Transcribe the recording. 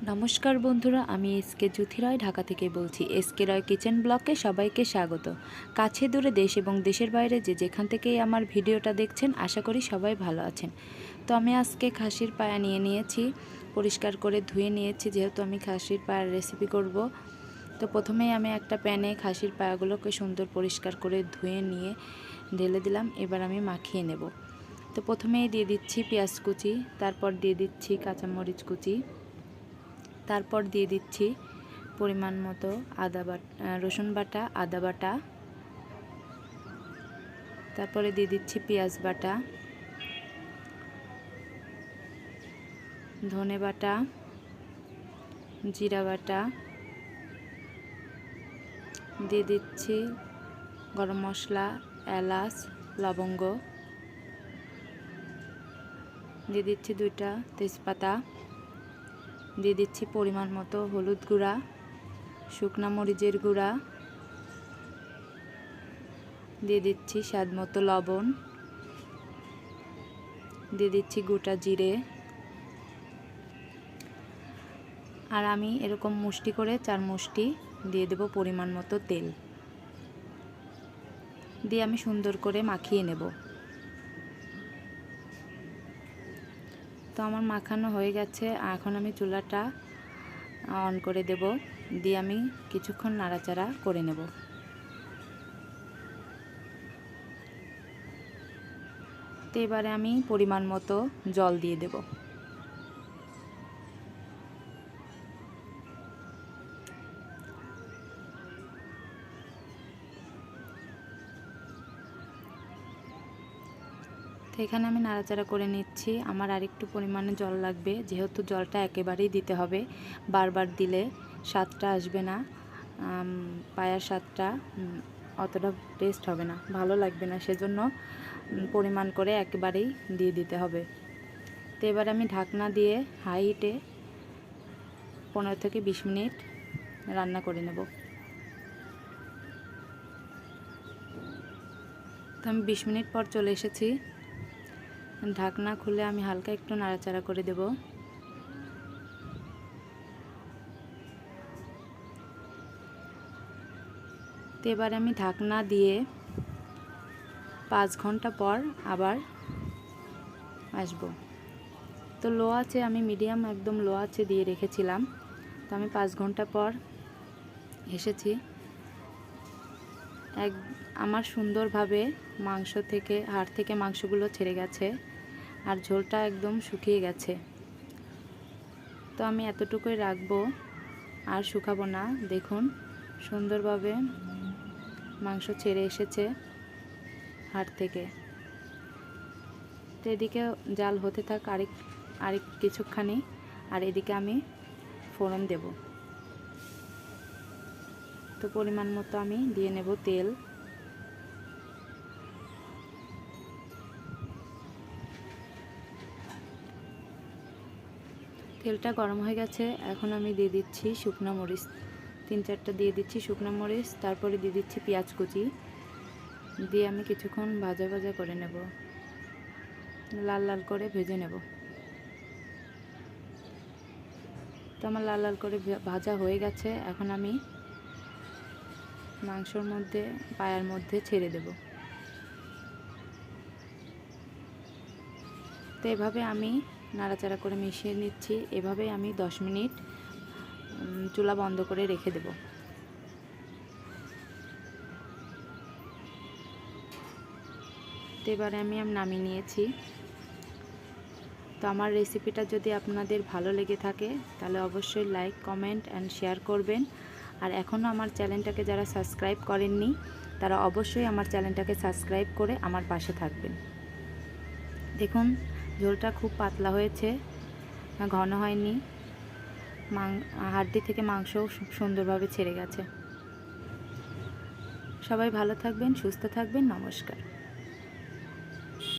নমস্কার বন্ধুরা, আমি এসকে জ্যোতি রয় ঢাকা থেকে বলছি। এসকে রয় কিচেন ব্লকে সবাইকে স্বাগত। কাছে দূরে দেশ এবং দেশের বাইরে যে যেখান থেকেই আমার ভিডিওটা দেখছেন, আশা করি সবাই ভালো আছেন। তো আমি আজকে খাসির পায়া নিয়েছি, পরিষ্কার করে ধুয়ে নিয়েছি, যেহেতু আমি খাসির পায়ার রেসিপি করব। তো প্রথমেই আমি একটা প্যানে খাসির পায়াগুলোকে সুন্দর পরিষ্কার করে ধুয়ে নিয়ে ঢেলে দিলাম। এবার আমি মাখিয়ে নেব। তো প্রথমেই দিয়ে দিচ্ছি পেঁয়াজ কুচি, তারপর দিয়ে দিচ্ছি কাঁচামরিচ কুচি, তারপর দিয়ে দিচ্ছি পরিমাণ মতো রসুন বাটা, আদা বাটা, তারপরে দিয়ে দিচ্ছি পেঁয়াজ বাটা, ধনে বাটা, জিরা বাটা, দিয়ে দিচ্ছি গরম মশলা, এলাচ, লবঙ্গ, দিয়ে দিচ্ছি 2টা তেজপাতা, দিয়ে দিচ্ছি পরিমাণ মতো হলুদ গুঁড়া, শুকনো মরিচের গুঁড়া, দিয়ে দিচ্ছি স্বাদ মতো লবণ, দিয়ে দিচ্ছি গোটা জিরে। আর আমি এরকম মুষ্টি করে 4 মুষ্টি দিয়ে দেব পরিমাণ মতো তেল, দিয়ে আমি সুন্দর করে মাখিয়ে নেব। তো আমার মাখানো হয়ে গেছে, এখন আমি চুলাটা অন করে দেব, দিয়ে আমি কিছুক্ষণ নাড়াচাড়া করে নেব। তো এবারে আমি পরিমাণ মতো জল দিয়ে দেব। তো এখানে আমি নাড়াচাড়া করে নিচ্ছি। আমার আরেকটু পরিমাণে জল লাগবে, যেহেতু জলটা একেবারেই দিতে হবে, বারবার দিলে স্বাদটা আসবে না, পায়ার স্বাদটা অতটা টেস্ট হবে না, ভালো লাগবে না, সেজন্য পরিমাণ করে একেবারেই দিয়ে দিতে হবে। তো এবার আমি ঢাকনা দিয়ে হাই হিটে 15 থেকে 20 মিনিট রান্না করে নেব। তো আমি 20 মিনিট পর চলে এসেছি। ঢাকনা খুলে আমি হালকা একটু নাড়াচাড়া করে দেব। তো এবার আমি ঢাকনা দিয়ে 5 ঘন্টা পর আবার আসব। তো লো আঁচে আমি মিডিয়াম একদম লো আঁচে দিয়ে রেখেছিলাম। তো আমি 5 ঘন্টা পর এসেছি। আমার সুন্দরভাবে হাড় থেকে মাংসগুলো ছেড়ে গেছে, আর ঝোলটা একদম শুকিয়ে গেছে। তো আমি এতটুকুই রাখবো, আর শুকাবো না। দেখুন সুন্দরভাবে মাংস ছেড়ে এসেছে হাড় থেকে। তো এদিকে জাল হতে থাক আরেক কিছুক্ষণি, আর এদিকে আমি ফোড়ন দেব। তো পরিমাণ মতো আমি দিয়ে নেব তেল। তেলটা গরম হয়ে গেছে, এখন আমি দিয়ে দিচ্ছি শুকনো মরিচ, 3-4টা দিয়ে দিচ্ছি শুকনো মরিচ, তারপরে দিয়ে দিচ্ছি পেঁয়াজ কুচি, দিয়ে আমি কিছুক্ষণ ভাজা ভাজা করে নেব, লাল লাল করে ভেজে নেব। তো আমার লাল লাল করে ভাজা হয়ে গেছে, এখন আমি মাংসর মধ্যে, পায়ার মধ্যে ছেড়ে দেব। তো এভাবে আমি নাড়াচাড়া করে মিশিয়ে নিচ্ছি। এভাবেই আমি 10 মিনিট চুলা বন্ধ করে রেখে দেব। তো এবারে আমি নামিয়ে নিয়েছি। তো আমার রেসিপিটা যদি আপনাদের ভালো লেগে থাকে, তাহলে অবশ্যই লাইক, কমেন্ট অ্যান্ড শেয়ার করবেন। আর এখনও আমার চ্যানেলটাকে যারা সাবস্ক্রাইব করেননি, তারা অবশ্যই আমার চ্যানেলটাকে সাবস্ক্রাইব করে আমার পাশে থাকবেন। দেখুন ঝোলটা খুব পাতলা হয়েছে, ঘন হয়নি, হাড্ডি থেকে মাংসও সুন্দরভাবে ছেড়ে গেছে। সবাই ভালো থাকবেন, সুস্থ থাকবেন। নমস্কার।